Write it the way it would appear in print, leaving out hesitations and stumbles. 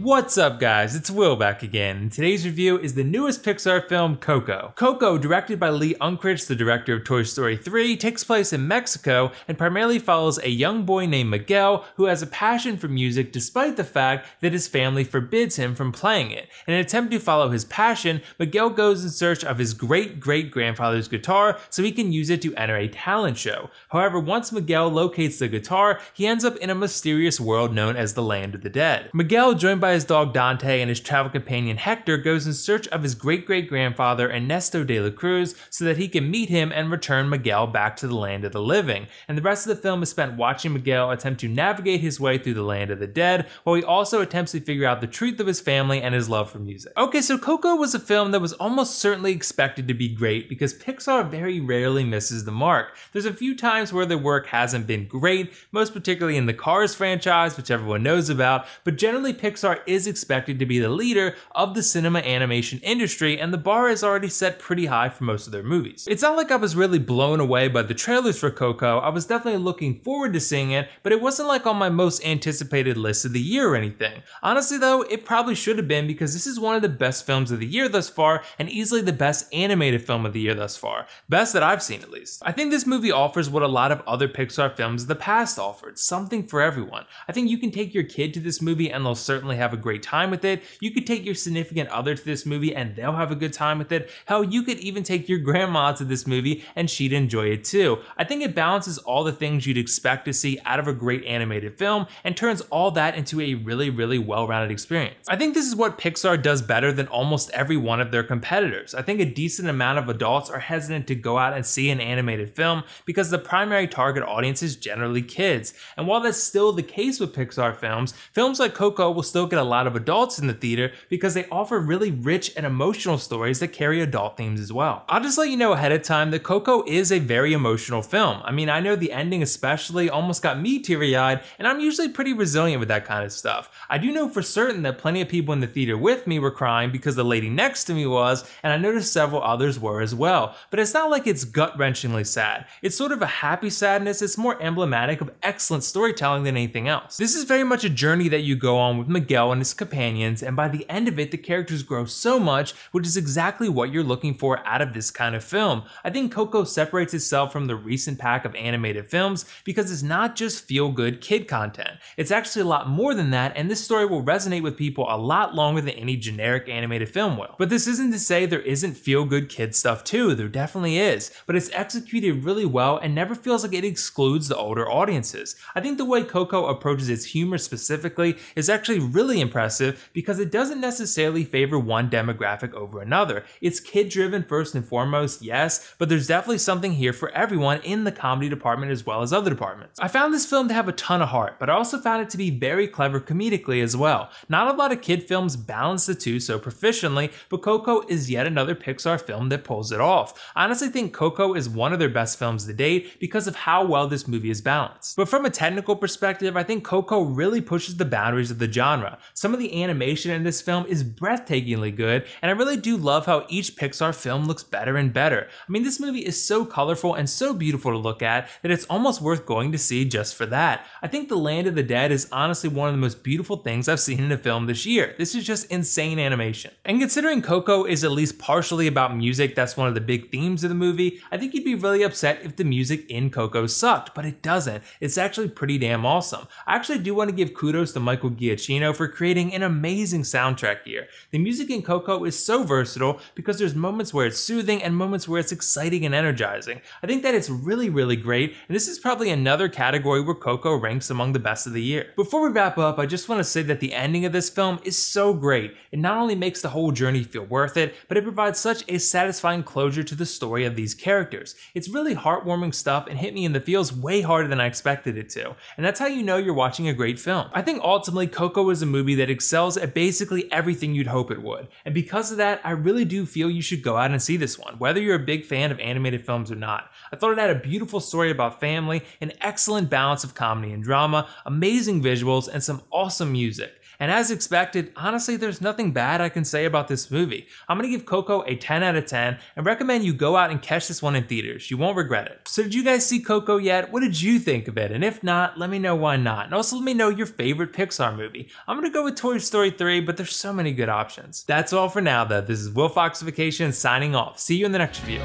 What's up guys, it's Will back again, and today's review is the newest Pixar film, Coco. Coco, directed by Lee Unkrich, the director of Toy Story 3, takes place in Mexico and primarily follows a young boy named Miguel who has a passion for music despite the fact that his family forbids him from playing it. In an attempt to follow his passion, Miguel goes in search of his great-great-grandfather's guitar so he can use it to enter a talent show. However, once Miguel locates the guitar, he ends up in a mysterious world known as the Land of the Dead. Miguel, joined by his dog Dante and his travel companion Hector, goes in search of his great-great-grandfather Ernesto de la Cruz so that he can meet him and return Miguel back to the land of the living. And the rest of the film is spent watching Miguel attempt to navigate his way through the land of the dead, while he also attempts to figure out the truth of his family and his love for music. Okay, so Coco was a film that was almost certainly expected to be great because Pixar very rarely misses the mark. There's a few times where their work hasn't been great, most particularly in the Cars franchise, which everyone knows about, but generally Pixar is expected to be the leader of the cinema animation industry, and the bar is already set pretty high for most of their movies. It's not like I was really blown away by the trailers for Coco. I was definitely looking forward to seeing it, but it wasn't like on my most anticipated list of the year or anything. Honestly though, it probably should have been because this is one of the best films of the year thus far, and easily the best animated film of the year thus far. Best that I've seen at least. I think this movie offers what a lot of other Pixar films of the past offered, something for everyone. I think you can take your kid to this movie and they'll certainly have a great time with it. You could take your significant other to this movie and they'll have a good time with it. Hell, you could even take your grandma to this movie and she'd enjoy it too. I think it balances all the things you'd expect to see out of a great animated film and turns all that into a really well-rounded experience. I think this is what Pixar does better than almost every one of their competitors. I think a decent amount of adults are hesitant to go out and see an animated film because the primary target audience is generally kids. And while that's still the case with Pixar films, films like Coco will still get a lot of adults in the theater because they offer really rich and emotional stories that carry adult themes as well. I'll just let you know ahead of time that Coco is a very emotional film. I mean, I know the ending especially almost got me teary-eyed, and I'm usually pretty resilient with that kind of stuff. I do know for certain that plenty of people in the theater with me were crying because the lady next to me was, and I noticed several others were as well. But it's not like it's gut-wrenchingly sad. It's sort of a happy sadness. It's more emblematic of excellent storytelling than anything else. This is very much a journey that you go on with Miguel and his companions, and by the end of it, the characters grow so much, which is exactly what you're looking for out of this kind of film. I think Coco separates itself from the recent pack of animated films because it's not just feel-good kid content. It's actually a lot more than that, and this story will resonate with people a lot longer than any generic animated film will. But this isn't to say there isn't feel-good kid stuff too, there definitely is, but it's executed really well and never feels like it excludes the older audiences. I think the way Coco approaches its humor specifically is actually really impressive because it doesn't necessarily favor one demographic over another. It's kid-driven first and foremost, yes, but there's definitely something here for everyone in the comedy department as well as other departments. I found this film to have a ton of heart, but I also found it to be very clever comedically as well. Not a lot of kid films balance the two so proficiently, but Coco is yet another Pixar film that pulls it off. I honestly think Coco is one of their best films to date because of how well this movie is balanced. But from a technical perspective, I think Coco really pushes the boundaries of the genre. Some of the animation in this film is breathtakingly good, and I really do love how each Pixar film looks better and better. I mean, this movie is so colorful and so beautiful to look at that it's almost worth going to see just for that. I think The Land of the Dead is honestly one of the most beautiful things I've seen in a film this year. This is just insane animation. And considering Coco is at least partially about music, that's one of the big themes of the movie, I think you'd be really upset if the music in Coco sucked, but it doesn't. It's actually pretty damn awesome. I actually do want to give kudos to Michael Giacchino for creating an amazing soundtrack here. The music in Coco is so versatile because there's moments where it's soothing and moments where it's exciting and energizing. I think that it's really great, and this is probably another category where Coco ranks among the best of the year. Before we wrap up, I just want to say that the ending of this film is so great. It not only makes the whole journey feel worth it, but it provides such a satisfying closure to the story of these characters. It's really heartwarming stuff and hit me in the feels way harder than I expected it to, and that's how you know you're watching a great film. I think ultimately Coco is a movie that excels at basically everything you'd hope it would, and because of that, I really do feel you should go out and see this one, whether you're a big fan of animated films or not. I thought it had a beautiful story about family, an excellent balance of comedy and drama, amazing visuals, and some awesome music. And as expected, honestly, there's nothing bad I can say about this movie. I'm gonna give Coco a 10 out of 10 and recommend you go out and catch this one in theaters. You won't regret it. So did you guys see Coco yet? What did you think of it? And if not, let me know why not. And also let me know your favorite Pixar movie. I'm gonna go with Toy Story 3, but there's so many good options. That's all for now though. This is WillFoxification signing off. See you in the next review.